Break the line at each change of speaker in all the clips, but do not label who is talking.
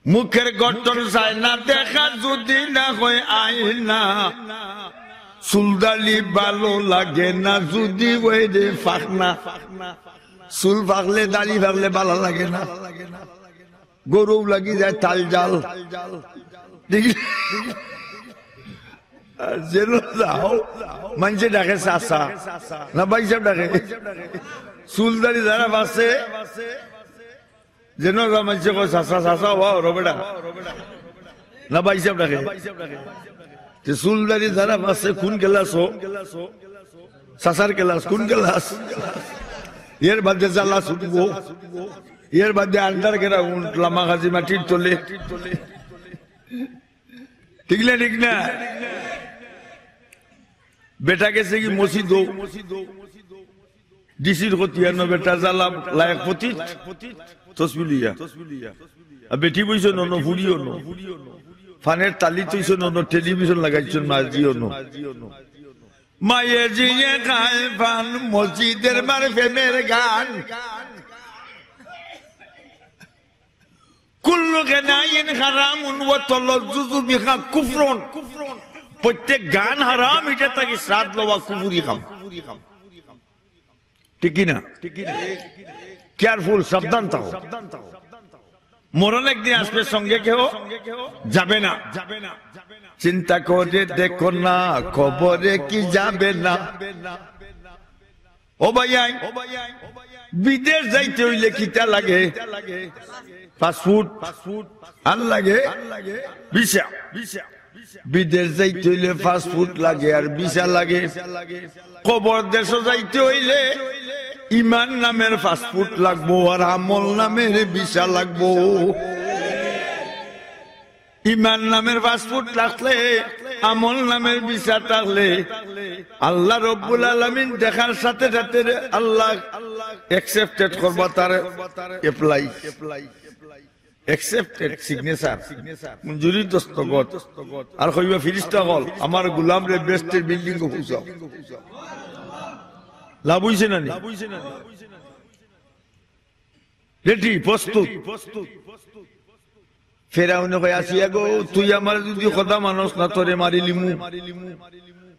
মুখের গঠন চায় না দেখা যদি না হয় আয়না চুলদালি ভালো লাগে না যদি ওই রে ফাঁকনা চুল ফাঁকলে দাড়ি ফাঁকলে ভালো লাগে না গরু লাগি যায় তাল জাল যেন যাও মানুষে ডাকে চাষা না ভাই সাহেব ডাকে চুল দাড়ি যারা বাসে যেন মানুষে কয় চাষা চাষা হওয়া রবেডা না ভাই সাহেব ডাকে চুল দাড়ি যারা বাসে কোন গেলাস চাষার গেলাস কোন গেলাস এর বাদে জ্বালা ছুটবো এর বাদে আন্ডার গ্রাউন্ড লামা গাজি মাটির তোলে ঠিক না ঠিক না বেটা গেছে কি মসজিদ ডিসির হতিয়ানো বেটা জ্বালা লায়ক পতিত তসবিলিয়া বেটি বইছ ন ফুড়িও ন ফানের তালি তৈছ ন টেলিভিশন লাগাইছ মাঝিও ন মায়ে জিয়ে খায় ফান মসজিদের মার ফেমের গান কুল্লু গানাইন হারামুন ওয়া তালাজ্জুজু বিহা কুফরুন প্রত্যেক গান হারাম এটা তাকে শ্রাদ লওয়া কুফরি কাম ঠিক না কেয়ারফুল সাবধান থাকো মরণ একদিন আসবে সঙ্গে কেউ যাবে না চিন্তা করে দেখো না খবরে কি যাবে না ও ভাই বিদেশ যাইতে হইলে কিটা লাগে পাসপোর্ট আর লাগে ভিসা বিদেশ যাইতে হইলে পাসপোর্ট লাগে আর ভিসা লাগে কবর দেশ যাইতে হইলে ইমান নামের পাসপোর্ট লাগবো আর আমল নামের ভিসা লাগবো ইমান নামের পাসপোর্ট লাগলে আমল নামের ভিসা থাকলে আল্লাহ রব্বুল আলামিন দেখার সাথে সাথে আল্লাহ অ্যাকসেপ্টেড করবা তার অ্যাপ্লাই অ্যাকসেপ্টেড সিগনেচার মঞ্জুরি দস্তখত আর কইবা ফেরেশতা হল আমার গোলাম রে বেস্টের বিল্ডিং কো পৌঁছাও লাভ হইছে না রেডি প্রস্তুত ফেরাউনে কই আসিয়া গো তুই আমার যদি কথা মানুষ না তোরে মারিলিমু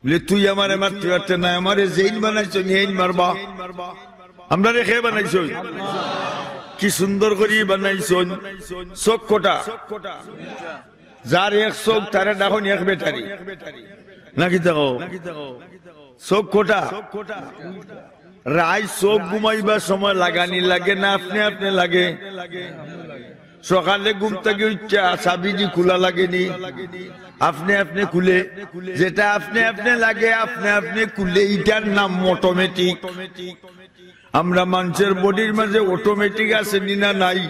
বলে তুই আমারে মারতে পারতে না আমারে জেইল বানাইছ নেইল মারবা আমরা রেখে বানাইছ কি সুন্দর করে বানাইছ চোখ কোটা যার এক চোখ তারে ডাকুন এক বেটারি নাকি দেখো চোখ কোটা রায় চোখ ঘুমাইবার সময় লাগানি লাগে না আপনি আপনি লাগে সকালে ঘুম থেকে উঠা চাবিটি খোলা লাগেনি আপনি আপনি খুলে যেটা আপনি আপনি লাগে আপনি আপনি খুলে এটার নাম অটোমেটিক আমরা মানুষের বডির মাঝে অটোমেটিক আছে না নাই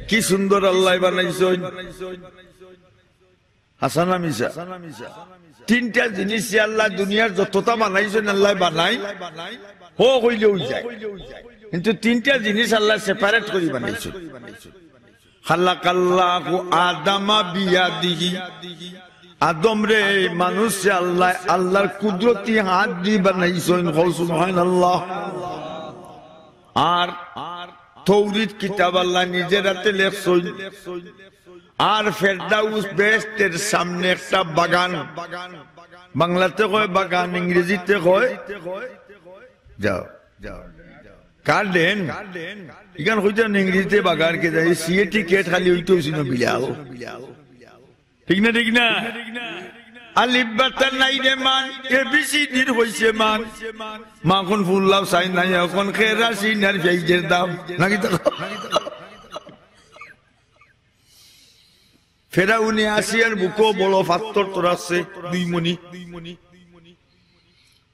কি সুন্দর আল্লাহ বানাইছেন হাসানা মিশা তিনটা জিনিস আল্লাহ দুনিয়ার যতটা বানাইছেন আল্লাহ বানাই হো হইলেও যায় কিন্তু তিনটা জিনিস আল্লাহ সেপারেট করে বানাইছেন খালাকাল্লাহু আদামা বিয়াদিহি আদম রে মানুষ আল্লাহ আল্লাহর কুদরতি হাত দিয়ে বানাইছেন সুবহানাল্লাহ আর তৌরিত কিতাব আল্লাহ নিজের হাতে লেখছেন আর ফেরদাউস বেহেশতের সামনে একটা বাগান বাংলাতে কয় বাগান ইংরেজিতে কয় যাও গার্ডেন ইখান হইতে ইংরেজিতে বাগান কে যাই সিএটি কেট খালি হইতে ছিল বিলাও ঠিক না ঠিক না আলিফ বাতা নাই রে মান এবিসিডির হইছে মান মাখন ফুল্লাও সাই নাই এখন কেরাসিন আর পেঁয়াজের দাম নাকি তো ফেরাউনি আসিয়ার বুকো বড় পাথর তোরাছে দুই মনি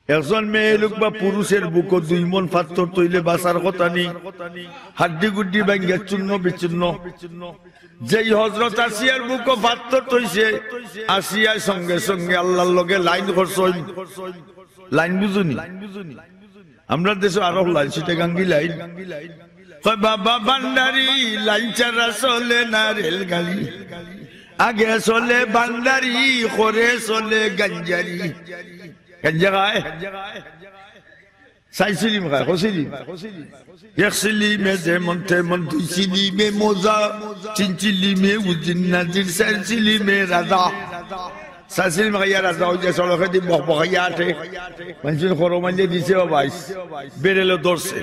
একজন মেয়ে লোক বা পুরুষের বুকো 2 মন পাথর তৈলে বাঁচার কথা নেই হাড্ডি গুড্ডি ভাঙ্গা চূর্ণ বিচূর্ণ যেই হযরত আসিয়ার বুকো পাথর তৈছে আসিয়ার সঙ্গে সঙ্গে আল্লাহর লগে লাইন করছই লাইন বুঝুনি আমরা দেশে আরো লাইন সেটা গাঙ্গি লাইন কয় বাবা ভান্ডারি লাইন ছাড়া চলে না রেলগাড়ি আগে চলে ভান্ডারি করে চলে গঞ্জারি গঞ্জা খায় সাইছিলিম খায় হসিলিম এক সিলিমে যেমন তেমন দুই সিলিমে মজা তিন সিলিমে উজিন নাজির চার সিলিমে রাজা সাইছিলিম খাইয়া রাজা ওই যে সড়কে দি বকবকাইয়া আঠে মানুষের খরো মাইলে দিছে বাইশ বেরেলো দৌড়ছে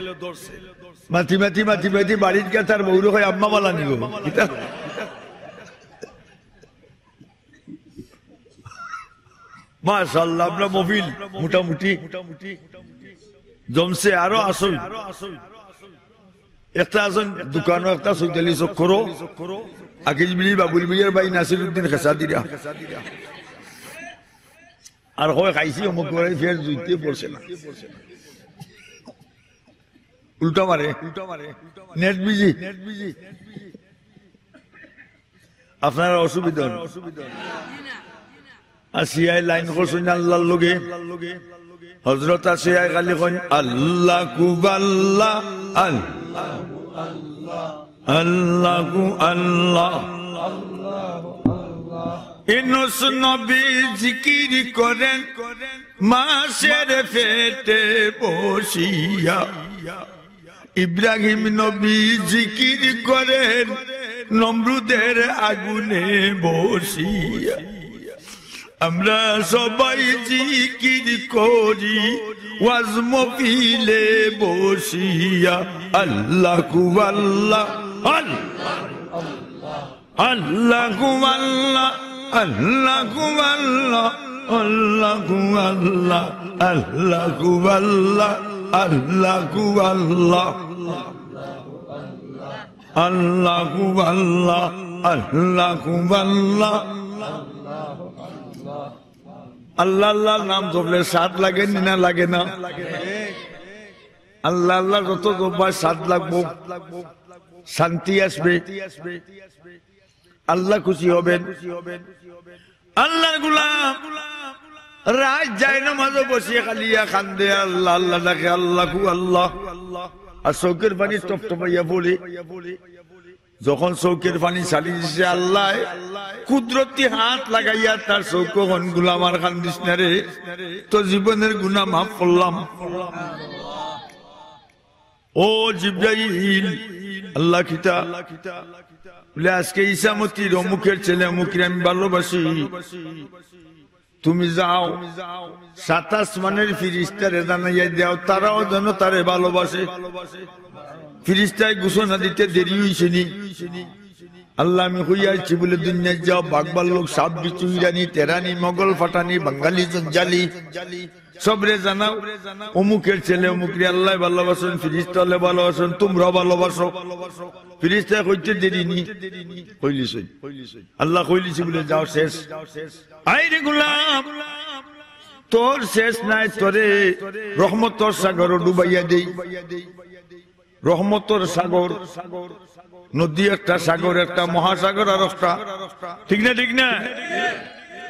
মাতি মাতি মাতি মাতি বাড়ির কে তার বউর হয় আম্মা বলা নিব মাশাআল্লাহ আমরা মফিল মোটামুটি জমছে আরো আসল একটা আসন দোকানও একটা সৈতালি চক্করও আকিল বিলি বাবুল বিলিয়ার ভাই নাসিরউদ্দিন খেসা দিরা আর হয় খাইছি অমুক করে ফের জুইতে পড়ছে না উল্টা মারে নেট বিজি আপনার অসুবিধা আসিয়ায় লাইন করছেন আল্লাহর লগে হযরত আসিয়ায় খালি কইন আল্লাহু আল্লাহ আল্লাহু আল্লাহ ইনুস নবী জিকির করেন মাসের পেটে বসিয়া ইব্রাহিম নবী জিকির করেন নমরুদের আগুনে বসিয়া আমরা সবাই জিকির করি ওয়াজ মফিলে বসিয়া আল্লাহু আল্লাহ আল্লাহু আল্লাহ আল্লাহু আল্লাহ আল্লাহু আল্লাহ আল্লাহু আল্লাহ আল্লাহু আল্লাহ আল্লাহু আল্লাহ আল্লাহু আল্লাহ আল্লাহ আল্লাহ নাম জপলে স্বাদ লাগে না লাগে না আল্লাহ আল্লাহ যত জপবা স্বাদ লাগবো শান্তি আসবে আল্লাহ খুশি হবেন আল্লাহর গোলাম রাত যায় না মাঝে বসিয়ে খালিয়া খান্দে আল্লাহ আল্লাহ ডাকে আল্লাহু আল্লাহ আর চৌকের পানি টপটপাইয়া বলে যখন চৌকের পানি চালি দিছে আল্লাহ কুদরতি হাত লাগাইয়া তার চৌকন গুলাম আর কান্দিস না রে তো জীবনের গুনাহ মাফ করলাম ও জিবরাইল আল্লাহ কিতা বলে আজকে ঈসামতির অমুকের ছেলে অমুকের আমি ভালোবাসি তুমি যাও 27 মানের ফিরিস্তারে জানাইয়া দাও তারাও যেন তারে ভালোবাসে ফিরিস্তায় ঘোষণা দিতে দেরি হইছে নি আল্লাহ আমি কইয়াছি বলে দুনিয়ায় যাও বাগবাল লোক সাপ বিচু ইরানি তেরানি মোগল ফাটানি বাঙালি জঞ্জালি সবরে জানাও অমুকের ছেলে অমুকরে আল্লাহ ভালোবাসেন ফিরিস্তা আল্লাহ ভালোবাসেন তোমরা ভালোবাসো ফিরিস্তা কইতে দেরি নি কইলিস আল্লাহ কইলিছি বলে যাও শেষ আইরে গোলাম তোর শেষ নাই তোরে রহমতের সাগর ডুবাইয়া দেই রহমতের সাগর নদী একটা সাগর একটা মহাসাগর আর একটা ঠিক না ঠিক না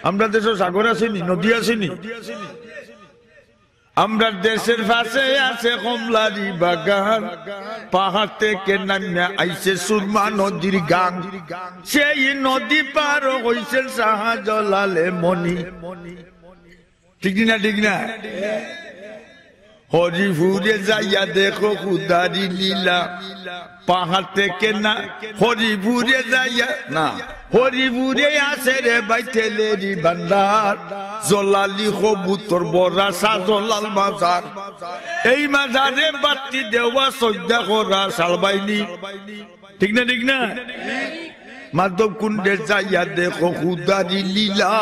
আমরা দেশে সাগর আসেনি নদী আসেনি আমরা দেশের পাশে আছে কমলারি বাগান পাহাড় থেকে নামিয়া আইছে সুরমা নদীর গান সেই নদী পার হইছেন শাহজালালে মনি ঠিক না ঠিক না হরিপুরে যাইয়া দেখো খুদারি লীলা পাহাড় থেকে না হরিপুরে যাইয়া না হরিপুরে আছে রে বাইতেলেরি ভান্ডার জলালি কবুতর বড়া সাজলাল মাজার এই মাজারে বাতি দেওয়া সজ্জা করা সালবাইনি ঠিক না ঠিক না মাধব কুণ্ডে যাইয়া দেখো খুদারি লীলা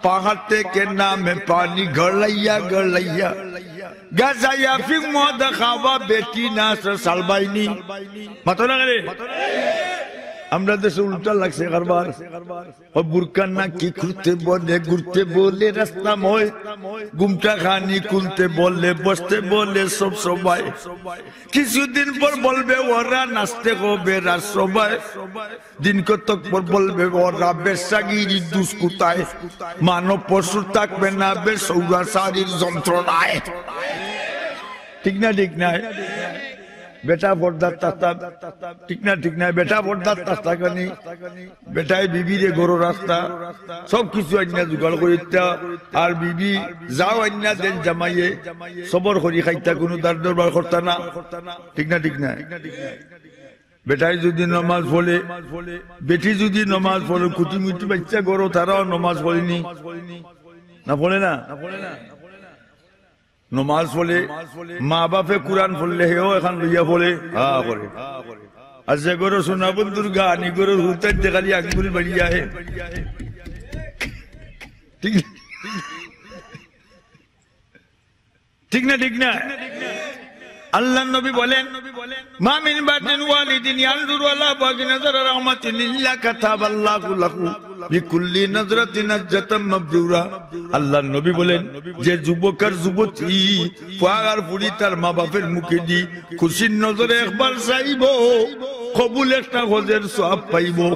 পাহাড় থেকে নামে পানি গড়াইয়া গড়াইয়া গাজাইয়া ফিক মদ খাওয়া বেটি নাচ সালবাইনি মাতো না রে আমরা দেশে উল্টা লাগছে কারবার বুরকান না কি ঘুরতে বলে রাস্তা ময় গুমটা খানি খুলতে বললে বসতে বলে সব সবাই কিছুদিন পর বলবে ওরা নাচতে হবে রাত সবাই দিন কতক পর বলবে ওরা বেশাগিরি দুষ্কুতায় মানব পশু থাকবে না বেশ সৌরা শারীর যন্ত্রণায় ঠিক না ঠিক না বেটা পর্দার তাস্তা ঠিক না বেটা পর্দার তাস্তা কানি বেটায় বিবিরে গরো রাস্তা সবকিছু আইনা জোগাড় করিতা আর বিবি যাও আইনা দেন জামাইয়ে সবর করি খাইতা কোনো দার দরবার করতা না ঠিক না বেটাই যদি নমাজ পড়ে বেটি যদি নমাজ পড়ে কুটি মুটি বাচ্চা গরো তারাও নমাজ পড়েনি না পড়ে না নমাজ পড়ে মা বাপে কোরআন পড়লে হেও এখন লইয়া পড়ে হ্যাঁ করে আর যে গরো সোনা বন্ধুর গান ই গরোর হুতার দেখালি আঙ্গুল বাড়িয়ে আহে ঠিক না আল্লাহ নবী বলেন মা মিন বাতিন ওয়ালিদিন ইয়ানজুরু আলা বাগি নাযারা রাহমাতিন ইল্লা কাতাবাল্লাহু লাহু লিকুল্লি নাযরাতিন নাজাতাম মাবরুরা আল্লাহ নবী বলেন যে যুবক আর যুবতী পাগার পুরি তার মা বাপের মুখে দি খুশির নজরে একবার চাইবো কবুল একটা হজের সওয়াব পাইবো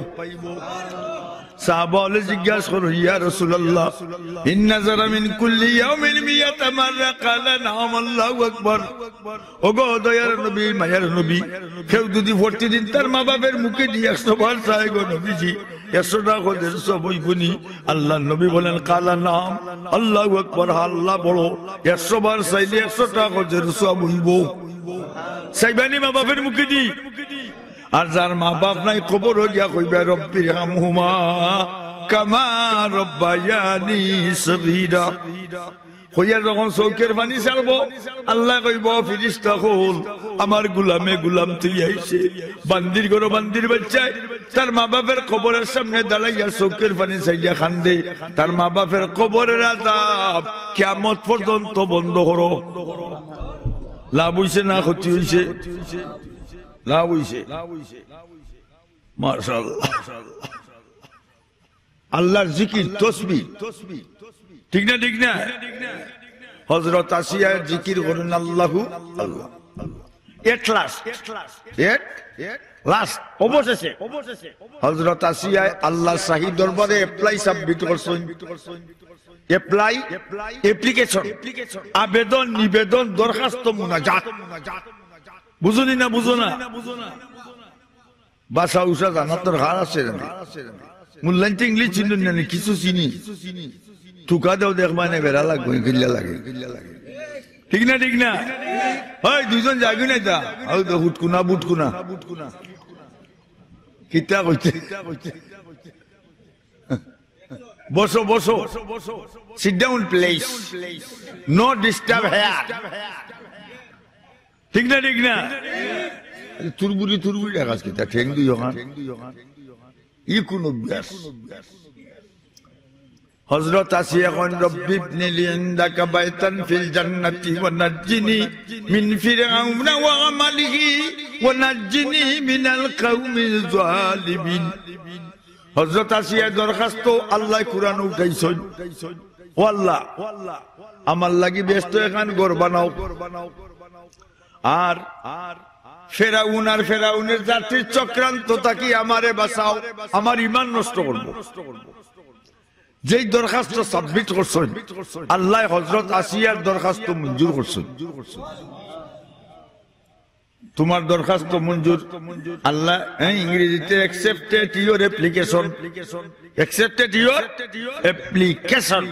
সাহাবা বলে জিজ্ঞাসা করো ইয়া রাসূলুল্লাহ ইন্না যারা মিন কুল্লি ইয়াউমিন মিয়াতা মাররা ক্বালা নাম আল্লাহু আকবার ওগো দয়ার নবী মায়ার নবী কেউ যদি প্রতিদিন তার মা বাপের মুখে দিয়ে 100 বার চায় গো নবীজি 100 টা হজের সওয়াব হইবনি আল্লাহ নবী বলেন ক্বালা নাম আল্লাহু আকবার আল্লাহ বড় 100 বার চাইলে 100 টা হজের সওয়াব হইব চাইবানি মা বাপের মুখে দি আর যার মা বাপ নাই খবর হইয়া কইবা রব্বির হামহুমা কামা রব্বায়ানি সগীরা কইয়া যখন চৌকের পানি ছাড়বো আল্লাহ কইব ফিরিস্তা হল আমার গুলাম তুই আইছে বান্দির গরো বান্দির বাচ্চায় তার মা বাপের কবরের সামনে দাঁড়াইয়া চৌকের পানি চাইয়া খান্দে তার মা বাপের কবরের আযাব কিয়ামত পর্যন্ত বন্ধ করো লাভ হইছে না ক্ষতি হইছে লাভ হইছে মাশাআল্লাহ আল্লাহর জিকির তাসবিহ ঠিক না হযরত আসিয়ার জিকির করেন আল্লাহু আল্লাহ লাস্ট অবশেষে হযরত আসিয়া আল্লাহ শাহী দরবারে অ্যাপ্লাই সাবমিট করছেন অ্যাপ্লিকেশন আবেদন নিবেদন দরখাস্ত মুনাজাত বুঝুনি না বুঝো না ভাষা উষা জানার তোর হার আছে মূল্যায়ন ইংলিশ চিনুন না কিছু চিনি টুকা দেও দেখবা না বেড়া লাগবে গিল্লা লাগে ঠিক না হয় দুজন যাবি না তা হুটকুনা বুটকুনা কিতা কইতে বসো sit down please no disturb here ঠিক না তুরবুরি দেখাস কি তা ঠেং দুই ওখান ই কোন অভ্যাস হযরত আসিয়া কোন রব্বি ইবনিলি ইনদাকা বাইতান ফিল জান্নাতি ওয়া নাজ্জিনি মিন ফিরআউনা ওয়া আমালিহি ওয়া নাজ্জিনি মিনাল কওমিল যালিমিন হযরত আসিয়া দরখাস্ত আল্লাহ কোরআন উঠাইছেন ও আল্লাহ আমার লাগি ব্যস্ত এখান ঘর বানাও আর ফেরাউনের জাতির চক্রান্ত থাকি আমারে বাঁচাও আমার ঈমান নষ্ট করব যেই দরখাস্ত সাবমিট করছেন আল্লাহ হযরত আসিয়ার দরখাস্ত মঞ্জুর করছেন তোমার দরখাস্ত মঞ্জুর আল্লাহ ইংরেজিতে অ্যাকসেপ্টেড ইওর অ্যাপ্লিকেশন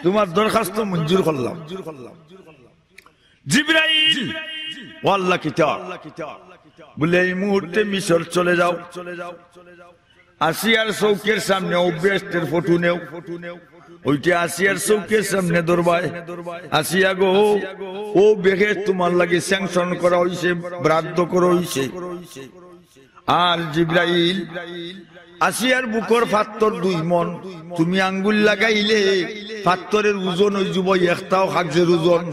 তোমার দরখাস্ত মঞ্জুর করলাম জিবরাইল ও আল্লাহ কিতাব বলে এই মুহূর্তে মিশর চলে যাও আসিয়ার চৌকের সামনে অভ্যস্তের ফটো নেও ওইটা আসিয়ার চৌকের সামনে দরবায় আসিয়া গো ও বেগে তোমার লাগে স্যাংশন করা হইছে বাধ্য করা হইছে আর জিবরাইল আসিয়ার বুকর পাথর 2 মণ তুমি আঙ্গুল লাগাইলে পাথরের ওজন হই যাব একটাও হাজের ওজন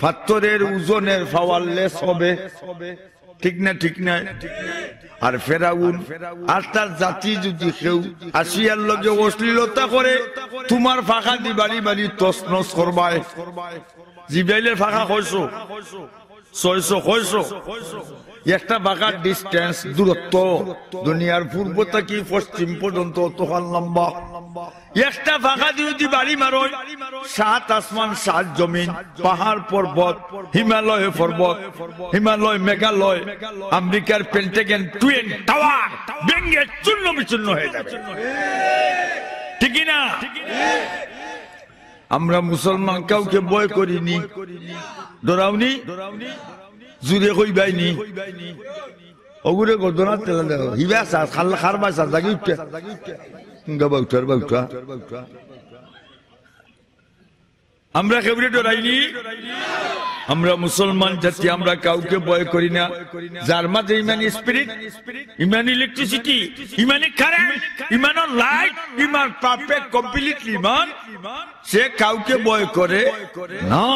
পাথরের ওজনের পাওয়ারলেস হবে ঠিক না আর ফেরাউন আর তার জাতি যদি কেউ আসিয়ার লগে অশ্লীলতা করে তোমার ফাঁকা দি বাড়ি তছনছ করবায় জিব্রাইলের ফাঁকা 600 একটা বাঁকার ডিস্টেন্স দূরত্ব দুনিয়ার পূর্ব থেকে পশ্চিম পর্যন্ত তখন লম্বা একটা ফাঁকা দিয়ে যদি বাড়ি মারোয়, 7 আসমান 7 জমিন, পাহাড় পর্বত, হিমালয় পর্বত, হিমালয় মেঘালয়, আমেরিকার পেন্টাগন টুইন টাওয়ার ভেঙে চূর্ণ বিচূর্ণ হয়ে যাবে, ঠিক না? আমরা মুসলমান কাউকে ভয় করিনি, ডরাওনি, জুড়ে কইবাইনি, ওগুলো ঘটনা তেলা দেব হিবা সা খাল খারবা সা জাগি উঠে গাবা উঠার বাউটা। আমরা কেবরে ডরাইনি, আমরা মুসলমান জাতি, আমরা কাউকে ভয় করি না। যার মাঝে ইমানি স্পিরিট, ইমানি ইলেকট্রিসিটি, ইমানি কারেন্ট, ইমানি লাইট, ইমান পারফেক্ট কমপ্লিটলি ইমান, সে কাউকে ভয় করে না।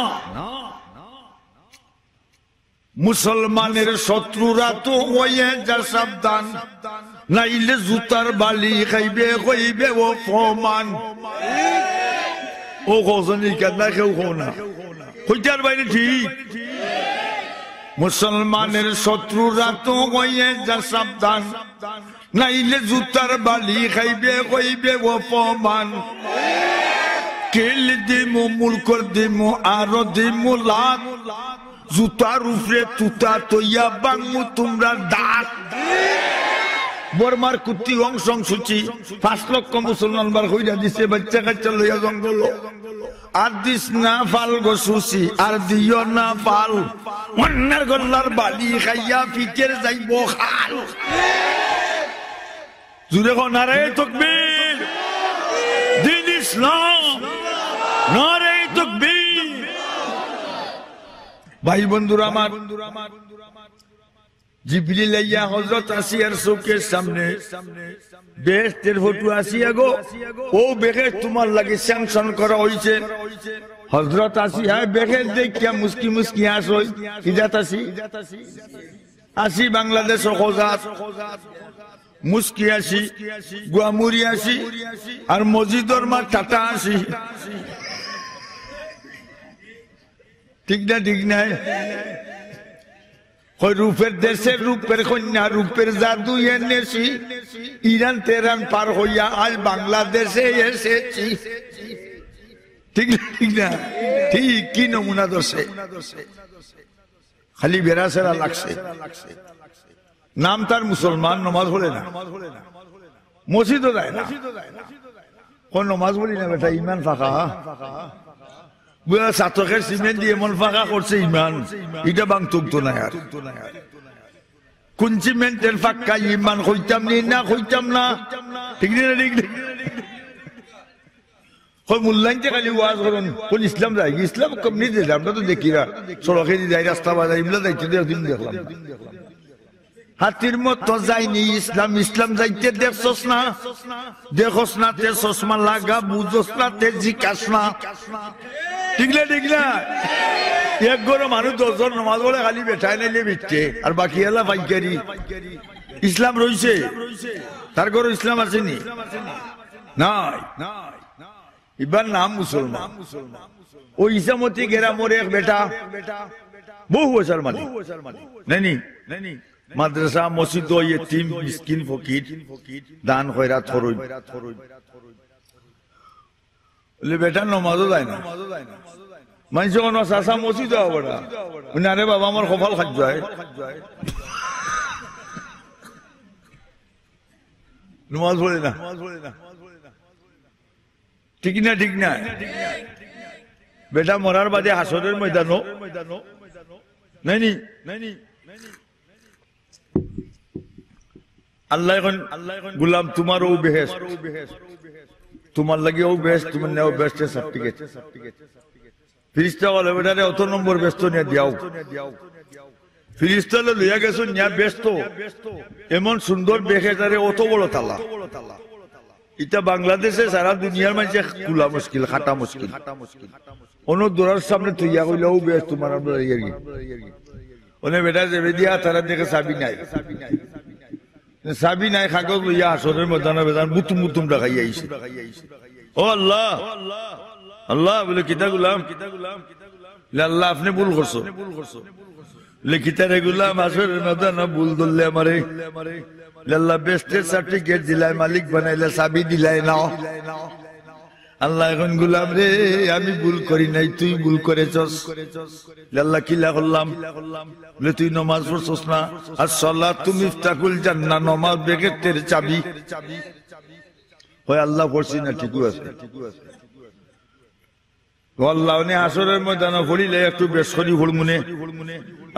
মুসলমানের শত্রুরা তো হয়ে যা সাবধান, নাইলে জুতার বালি খাইবে কইবে ও ফমান। ও কজনী কান্না কেউ কো না, কইটার বাইরে ঠিক। মুসলমানের শত্রুরা তো হয়ে যা সাবধান, নাইলে জুতার বালি খাইবে কইবে ও ফমান। কেল দিমু মুলকর দিমু আরো দিমু লাত, জুতার উপরে তুতা তৈয়া বাংমু তোমরা দাঁত। বর্মার কুত্তি অংশ সূচি 5 লক্ষ মুসলমান বার হইয়া দিছে, বাচ্চা কাচ্চা লইয়া জঙ্গল। আর দিস না ফাল গো সুচি, আর দিও না ফাল, অন্যার গল্লার বালি খাইয়া ফিকের যাইব খাল। জুড়ে নারে তাকবীর, দিন ইসলাম, নারে তাকবীর। ভাই বন্ধুরা আমার, জিবরিল আইয়া হযরত আসিয়ার চোখের সামনে বেহেশতের ফটো আসিয়া গো, ও বেহেশত তোমার লাগি স্যাংশন করা হইছে। হযরত আসিয়া বেহেশত দেখিয়া মুস্কি মুস্কি হাসই। ইজাত আসি বাংলাদেশ খোঁজাত, মুস্কি আসি, গুয়ামুরি আসি, আর মসজিদর মা টাটা আসি, ঠিক না? ঠিক নাই? রূপের দেশের রূপের কন্যা, রূপের জাদু এনেছি, ইরান তেরান পার হইয়া আজ বাংলাদেশে এসেছি, ঠিক না? ঠিক না? ঠিক কি নমুনা দোষে খালি বেড়াছেরা লাগছে। নাম তার মুসলমান, নমাজ পড়ে না, মসজিদও যায় না, কোন নমাজ পড়ি না বেটা, ইমান ফাঁকা। চাতকের সিমেন্ট দিয়ে এমন ফাঁকা করছে ইমান, এটা বাং তুমতো না। আর কোন সিমেন্টের ফাঁকা ইমান হইতাম নি না হইতাম না, ঠিক না? ঠিক মূল্যায়নটা খালি ওয়াজ করুন, কোন ইসলাম যায়, ইসলাম কমনি যে আমরা তো দেখি না, সড়কে যাই, রাস্তা বাজার এগুলো যাইতে দেখলাম। হাতির মতো যায়নি ইসলাম, ইসলাম যাইতে দেখছস না, দেখস না তে চশমা লাগা, বুঝস না তে জিকাস না, ঠিক না? ঠিক না? এক গরম মানুষ 10 জন নামাজ পড়ে খালি বেঠায় নাইলে বিচ্ছে, আর বাকি এলা পাইকারি। ইসলাম রইছে, তার ঘর ইসলাম আসেনি নাই, এবার নাম মুসলমান। ওই ইসামতি গেরামোর এক বেটা, বহু বছর মানে নানি মাদ্রাসা মসজিদ ইয়েতিম মিসকিন ফকির দান খয়রাত করই, বলে বেটা নমাজও যায় না। মানুষ কোনো চাষা মসজিদ বড়া, আরে বাবা আমার কপাল খাদ্য যায়, নমাজ পড়ে না, ঠিক না? ঠিক না? বেটা মরার বাদে হাসরের ময়দানো নাইনি, আল্লাহ এখন গুলাম তোমার ও বেহেশত, তোমার লাগে ও বেহেশত, তোমার নেও বেহেশতের সার্টিফিকেট। ফিরিস্তা বলে বেটারে অত নম্বর ব্যস্ত নিয়ে দিয়াও। ফিরিস্তা লইয়া গেছো নিয়া ব্যস্ত, এমন সুন্দর বেহেশতারে অত বড় তালা। এটা বাংলাদেশে সারা দুনিয়ার মানুষ খোলা মুশকিল, খাটা মুশকিল। অন্য দোরার সামনে তুইয়া কইলে ও বেহেশত তোমার আমরা ওনে বেটা যাবে দিয়া, তারা দেখে চাবি নাই, চাবি নাই, কাগজ লইয়া আসরের ময়দানে বেদান মুতুম মুতুম দেখাই আইছে। ও আল্লাহ, আল্লাহ বলে কিতা গুলাম, আল্লাহ আপনি ভুল করছো, লিখিতা রেগুলা মাসের মধ্যে না ভুল ধরলে আমারে আল্লাহ বেস্টের সার্টিফিকেট দিলাই, মালিক বানাইলে, চাবি দিলাই না। আল্লাহ এখন গুলাম রে, আমি ভুল করি নাই, তুই ভুল করেছস। আল্লাহ কিলা করলাম? বলে তুই নমাজ পড়ছস না। আর সালাতু মিফতাহুল জান্নাহ, নমাজ বেগেতের চাবি। হয় আল্লাহ পড়ছি না, ঠিকই আছে। আল্লাহ আসরের ময়দানে পড়িলে একটু বেশ করি হলমুনে।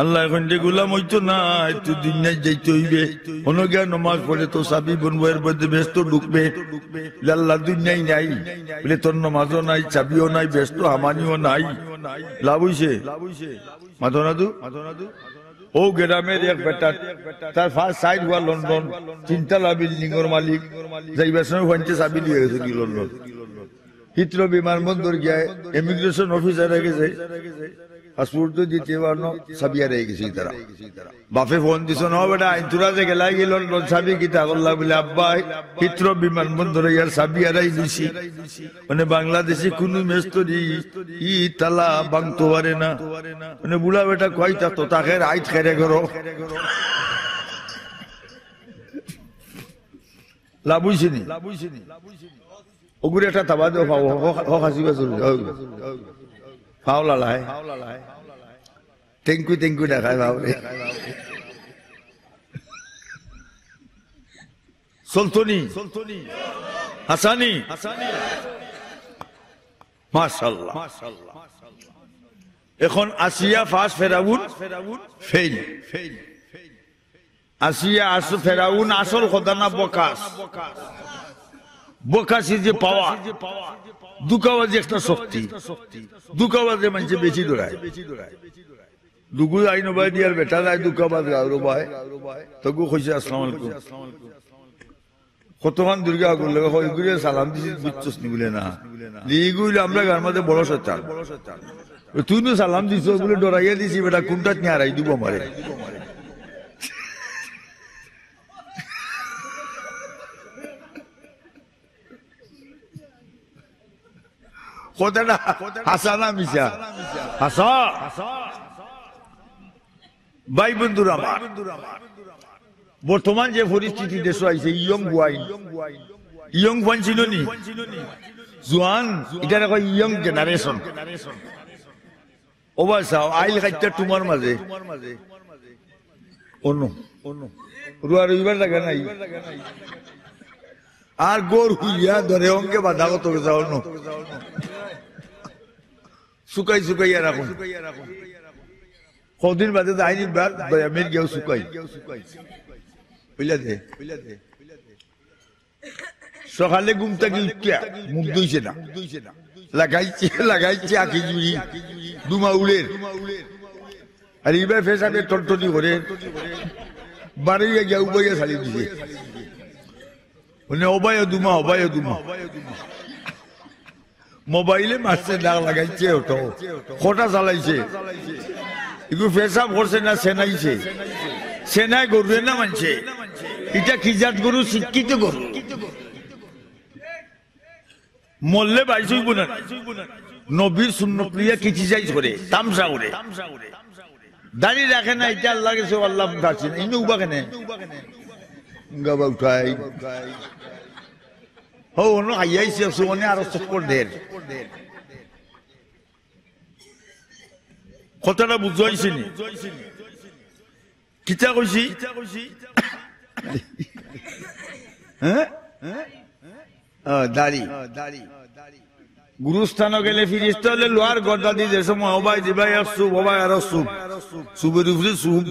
আল্লাহ এখন যে গুলাম হইতো না, একটু দুনিয়ায় যাইতে হইবে, অনগিয়া নমাজ পড়ে তো চাবি বনবো, এর মধ্যে ব্যস্ত ঢুকবে। আল্লাহ দুনিয়ায় নাই বলে তোর নমাজও নাই, চাবিও নাই, ব্যস্ত হামানিও নাই, লাভ হইছে মাথো নাদু। ও গ্রামের এক বেটা, তার ফার্স্ট সাইড হওয়া লন্ডন, তিনতলা বিল্ডিং এর মালিক, যাইবার সময় পঞ্চে চাবি দিয়ে গেছে লন্ডন। হিথ্রো বিমানবন্দর গিয়ে ইমিগ্রেশন অফিসার হয়ে গেছে, পাসপোর্ট তো দিতে পারো, চাবি হারিয়ে গেছে তারা। বাপে ফোন দিছ, ন বেটা আইতুরা যে গেলাই গেল লন্ডন, চাবি কিতা করলা? বলে আব্বা হিথ্রো বিমানবন্দরে ইয়ার চাবি হারাই দিছি। মানে বাংলাদেশে কোন মেস্তরি ই তালা ভাঙতে পারে না। মানে বুড়া বেটা কয়টা তো তাকে আইত খেরে করো, লাভ হইছে নি? ওগুলো একটা তাবা দেও, হাসিবা চলবে ফাওলা লাই টেঙ্কু টেঙ্কু দেখায় ভাবে সলতনি হাসানি মাশাআল্লাহ। এখন আসিয়া ফাস ফেরাউন ফেল। আসিয়া আস ফেরাউন আসল খোদা না বকাস। বকাশি যে পাওয়া, দুকাবাজি একটা শক্তি, দুকাবাজে মানুষ বেশি দৌড়ায়। দুগু আইন ভাই দিয়ার বেটা যায় দুকাবাজ গাওরো ভাই, তগু কইছে আসসালামু আলাইকুম। কতক্ষণ দুর্গা করলে ওইগুলো সালাম দিছি, বুঝছস নি? বলে না, এইগুলো আমরা গার মধ্যে বড় শয়তান। তুই তো সালাম দিছ বলে ডরাইয়া দিছি, বেটা কোনটা নিয়ে হারাই দিব আমারে। কথাটা হাসা না মিশা? হাসা। ভাই বন্ধুরা আমার, বর্তমান যে পরিস্থিতি দেশ আইছে, ইয়ং বুয়াইন, ইয়ং ওয়ান ছিল নি, জোয়ান, এটা দেখো ইয়ং জেনারেশন। ওবা চাও আইল খাইটা তোমার মাঝে অন্য রুয়া রবিবার জায়গা নাই, আর গোর হুইয়া ধরে অঙ্কে বাধা কত যাও ন, শুকাই শুকাইয়া রাখুন। কদিন বাদে আইনি ব্যায়ামের গেও শুকাই বুঝলা দে। সকালে ঘুম থেকে উঠিয়া মুখ ধুইছে না, লাগাইছে আখি জুড়ি দুমা উলের, আর এইবার ফেসাবে টনটনি করে বাড়িয়ে গিয়া উবাইয়া ছাড়িয়ে দিছে। অবায় দুমা অবায় দুমা মোবাইলে মারছে, ডাক লাগাইছে, ওটো খোটা চালাইছে, এগুলো ফেসাব করছে না সেনাইছে, সেনাই গরুয়ে না মানছে। এটা কি জাত গরু? শিক্ষিত গরু। মরলে বাইশ হইব না, নবীর সুন্নত লইয়া কিছু যাই করে তামসা করে দাঁড়িয়ে রাখে না। এটা আল্লাহ গেছে, আল্লাহ ডাকছে না, ইনি উবা কেনে গাবা উঠাই হো অন্য হাইয়াইছে সুমনে আরো চক্কর ঢের। কথাটা বুঝাইছে নি? কিতা কইছি? হ্যাঁ, দাড়ি গুরুস্থান গেলে ফিরিস্তা হলে লোহার গর্দা দিয়ে সময় হবাই দিবাই আর সুপ হবাই আর সুপ, সুপের উপরে সুপ।